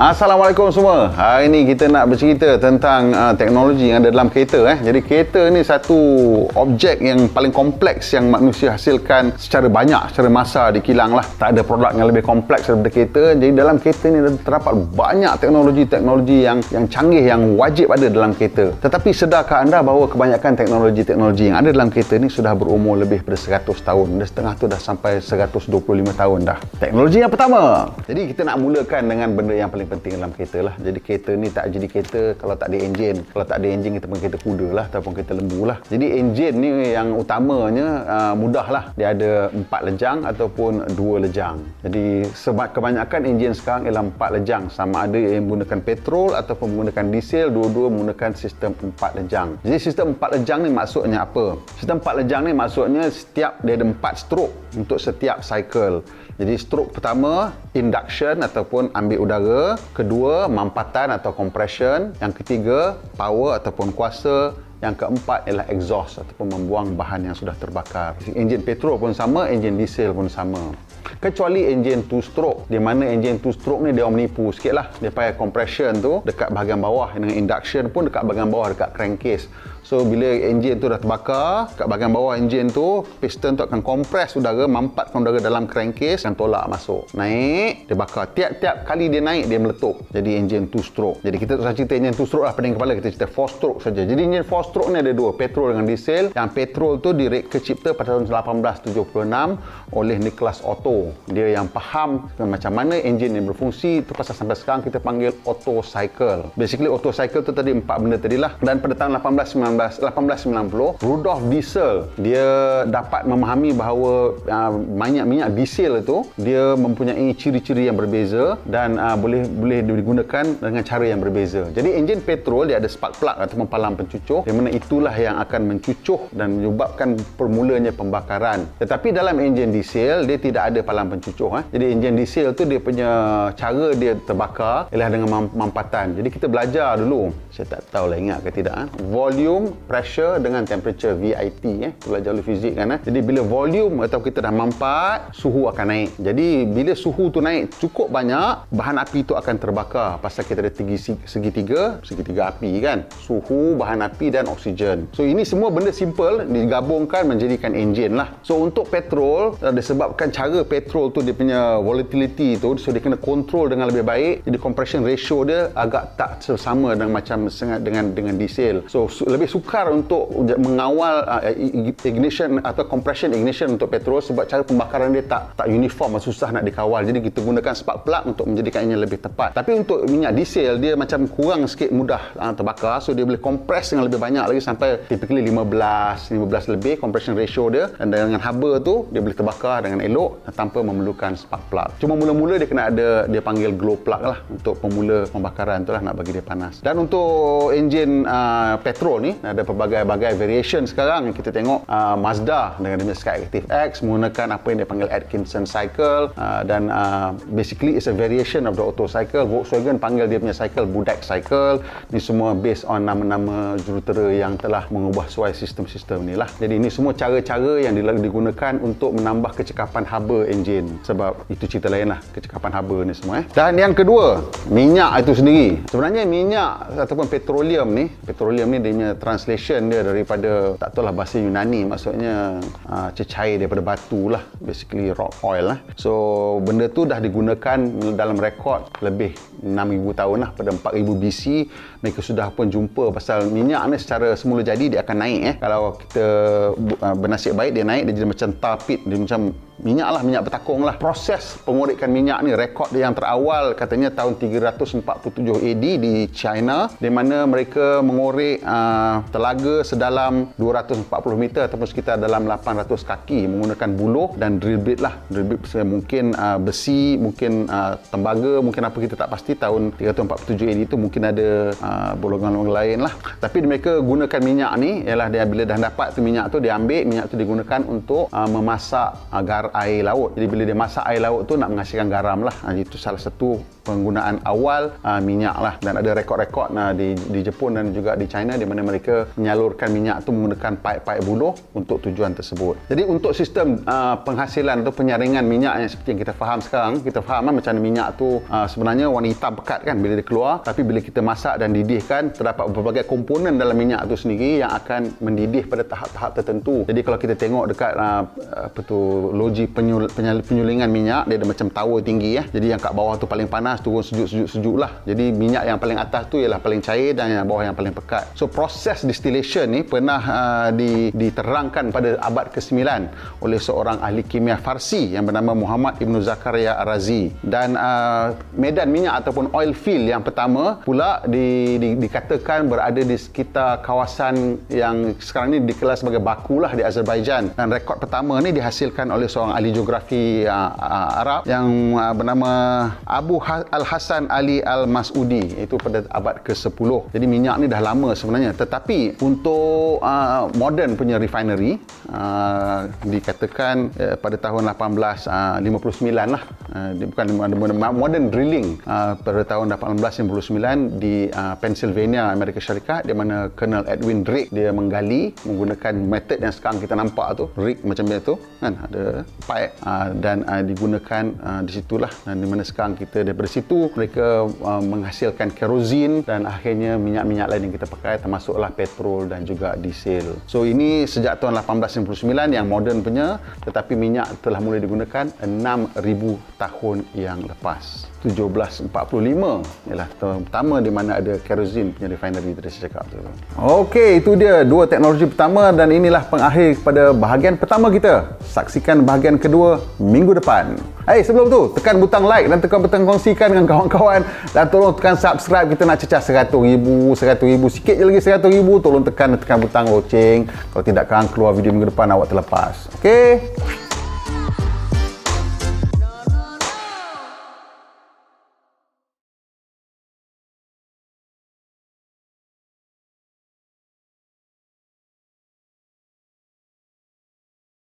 Assalamualaikum semua. Hari ni kita nak bercerita tentang teknologi yang ada dalam kereta. Jadi kereta ni satu objek yang paling kompleks yang manusia hasilkan secara banyak, secara massa di kilang lah. Tak ada produk yang lebih kompleks daripada kereta. Jadi dalam kereta ni terdapat banyak teknologi-teknologi yang canggih, yang wajib ada dalam kereta. Tetapi sedarkah anda bahawa kebanyakan teknologi-teknologi yang ada dalam kereta ni sudah berumur lebih daripada 100 tahun. Dah setengah tu dah sampai 125 tahun dah. Teknologi yang pertama. Jadi kita nak mulakan dengan benda yang paling penting dalam kereta lah. Jadi kereta ni tak jadi kereta kalau tak ada enjin. Kalau tak ada enjin kita pun kereta kuda lah ataupun kereta lembu lah. Jadi enjin ni yang utamanya mudah lah. Dia ada 4 lejang ataupun 2 lejang. Jadi kebanyakan enjin sekarang ialah 4 lejang. Sama ada yang menggunakan petrol ataupun menggunakan diesel, dua-dua menggunakan sistem 4 lejang. Jadi sistem 4 lejang ni maksudnya apa? Sistem 4 lejang ni maksudnya dia ada 4 stroke untuk setiap cycle. Jadi stroke pertama induction ataupun ambil udara, kedua mampatan atau compression, yang ketiga power ataupun kuasa, yang keempat ialah exhaust ataupun membuang bahan yang sudah terbakar. Enjin petrol pun sama, enjin diesel pun sama. Kecuali enjin 2 stroke, di mana enjin 2 stroke ni dia menipu sikit lah. Dia pakai compression tu dekat bahagian bawah, dengan induction pun dekat bahagian bawah, dekat crankcase. So bila enjin tu dah terbakar, kat bahagian bawah enjin tu, piston tu akan kompres udara, mampatkan udara dalam crankcase dan tolak masuk. Naik, dia bakar. Tiap-tiap kali dia naik, dia meletup. Jadi enjin 2 stroke. Jadi kita tak usah cerita enjin 2 stroke lah pening kepala, kita cerita 4 stroke saja. Jadi enjin 4 stroke ni ada dua, petrol dengan diesel. Yang petrol tu kecipta pada tahun 1876 oleh Nicholas Otto. Dia yang faham macam mana enjin ni berfungsi. Itu pasal sampai sekarang kita panggil Otto cycle. Basically Otto cycle tu tadi 4 benda tadilah. Dan pada tahun 1890, Rudolf Diesel dia dapat memahami bahawa minyak diesel itu dia mempunyai ciri-ciri yang berbeza dan boleh digunakan dengan cara yang berbeza. Jadi enjin petrol dia ada spark plug ataupun palang pencucuh, di mana itulah yang akan mencucuh dan menyebabkan permulanya pembakaran. Tetapi dalam enjin diesel dia tidak ada palang pencucuh. Jadi enjin diesel tu dia punya cara dia terbakar ialah dengan mampatan. Jadi kita belajar dulu, saya tak tahu lah ingat ke tidak, volume, pressure dengan temperature, VIT. Belajar dulu fizik kan. Jadi bila volume atau kita dah mampat, suhu akan naik. Jadi bila suhu tu naik cukup banyak, bahan api tu akan terbakar. Pasal kita ada segitiga api kan. Suhu, bahan api dan oksigen. So ini semua benda simple digabungkan menjadikan enjin lah. So untuk petrol, disebabkan cara petrol tu dia punya volatility tu, so dia kena kontrol dengan lebih baik. Jadi compression ratio dia agak tak sama dengan diesel. So lebih sukar untuk mengawal ignition atau compression ignition untuk petrol sebab cara pembakaran dia tak uniform, susah nak dikawal. Jadi kita gunakan spark plug untuk menjadikannya lebih tepat. Tapi untuk minyak diesel dia macam kurang sikit mudah terbakar, so dia boleh kompres dengan lebih banyak lagi sampai typically 15 lebih compression ratio dia, dan dengan haba tu dia boleh terbakar dengan elok tanpa memerlukan spark plug. Cuma mula-mula dia kena ada, dia panggil glow plug lah untuk pemula pembakaran tu lah, nak bagi dia panas. Dan untuk enjin petrol ni ada pelbagai variation sekarang yang kita tengok. Mazda dengan dia Sky Active X menggunakan apa yang dia panggil Atkinson cycle, dan basically it's a variation of the Otto cycle. Volkswagen panggil dia punya cycle Budak cycle. Ni semua based on nama-nama jurutera yang telah mengubah suai sistem-sistem ni lah. Jadi ini semua cara-cara yang digunakan untuk menambah kecekapan haba enjin, sebab itu cerita lain lah, kecekapan haba ni semua. Dan yang kedua, minyak itu sendiri. Sebenarnya minyak ataupun petroleum ni dia punya translation dia daripada, tak tahu lah bahasa Yunani, maksudnya cecair daripada batu lah, basically rock oil lah. So benda tu dah digunakan dalam rekod lebih 6,000 tahun lah. Pada 4,000 BC mereka sudah pun jumpa pasal minyak ni secara semula jadi dia akan naik. Kalau kita bernasib baik dia naik, dia jadi macam tar pit, dia macam minyak bertakung lah. Proses pengorikan minyak ni, rekod yang terawal katanya tahun 347 AD di China, di mana mereka mengorek telaga sedalam 240 meter ataupun sekitar dalam 800 kaki menggunakan buluh dan drill bit lah. Drill bit mungkin besi, mungkin tembaga, mungkin apa kita tak pasti. Tahun 347 AD itu mungkin ada golongan-golongan lain lah. Tapi mereka gunakan minyak ni ialah dia bila dah dapat tu minyak tu, dia ambil minyak tu digunakan untuk memasak membakar air laut. Jadi bila dia masak air laut tu nak menghasilkan garam lah. Itu salah satu penggunaan awal minyak lah. Dan ada rekod-rekod di Jepun dan juga di China di mana mereka menyalurkan minyak tu menggunakan paip-paip buluh untuk tujuan tersebut. Jadi untuk sistem penghasilan atau penyaringan minyak yang seperti yang kita faham sekarang, kita faham macam mana minyak tu sebenarnya warna hitam pekat kan bila dia keluar, tapi bila kita masak dan didihkan, terdapat berbagai komponen dalam minyak tu sendiri yang akan mendidih pada tahap-tahap tertentu. Jadi kalau kita tengok dekat loji penyulingan minyak, dia ada macam tower tinggi Jadi yang kat bawah tu paling panas, turun sejuk lah. Jadi minyak yang paling atas tu ialah paling cair dan yang bawah yang paling pekat. So proses distillation ni pernah diterangkan pada abad ke-9 oleh seorang ahli kimia Farsi yang bernama Muhammad Ibn Zakaria Ar-Razi. Dan medan minyak ataupun oil field yang pertama pula dikatakan berada di sekitar kawasan yang sekarang ni dikelar sebagai Baku lah di Azerbaijan. Dan rekod pertama ni dihasilkan oleh seorang ahli geografi Arab yang bernama Abu Al-Hasan Ali Al-Mas'udi, itu pada abad ke-10. Jadi minyak ni dah lama sebenarnya, tetapi untuk modern punya refinery dikatakan pada tahun 1859 lah, bukan modern drilling pada tahun 1859 di Pennsylvania, Amerika Syarikat, di mana Colonel Edwin Drake dia menggali menggunakan metod yang sekarang kita nampak tu, rig macam tu kan, ada pipe dan digunakan di situlah, dan di mana sekarang kita daripada situ mereka menghasilkan kerosene dan akhirnya minyak-minyak lain yang kita pakai, termasuklah petrol dan juga diesel. So ini sejak tahun 1899 yang moden punya, tetapi minyak telah mulai digunakan 6,000 tahun yang lepas. 1745 ialah tahun pertama di mana ada kerosene punya refinery tadi saya cakap tu. Okey, itu dia dua teknologi pertama dan inilah pengakhir kepada bahagian pertama kita. Saksikan bahagian kedua minggu depan. Sebelum tu tekan butang like dan tekan butang kongsikan dengan kawan-kawan dan tolong tekan subscribe. Kita nak cecah 100,000 sikit je lagi 100,000, tolong tekan butang loceng. Kalau tidak kan keluar video minggu depan awak terlepas. Okey.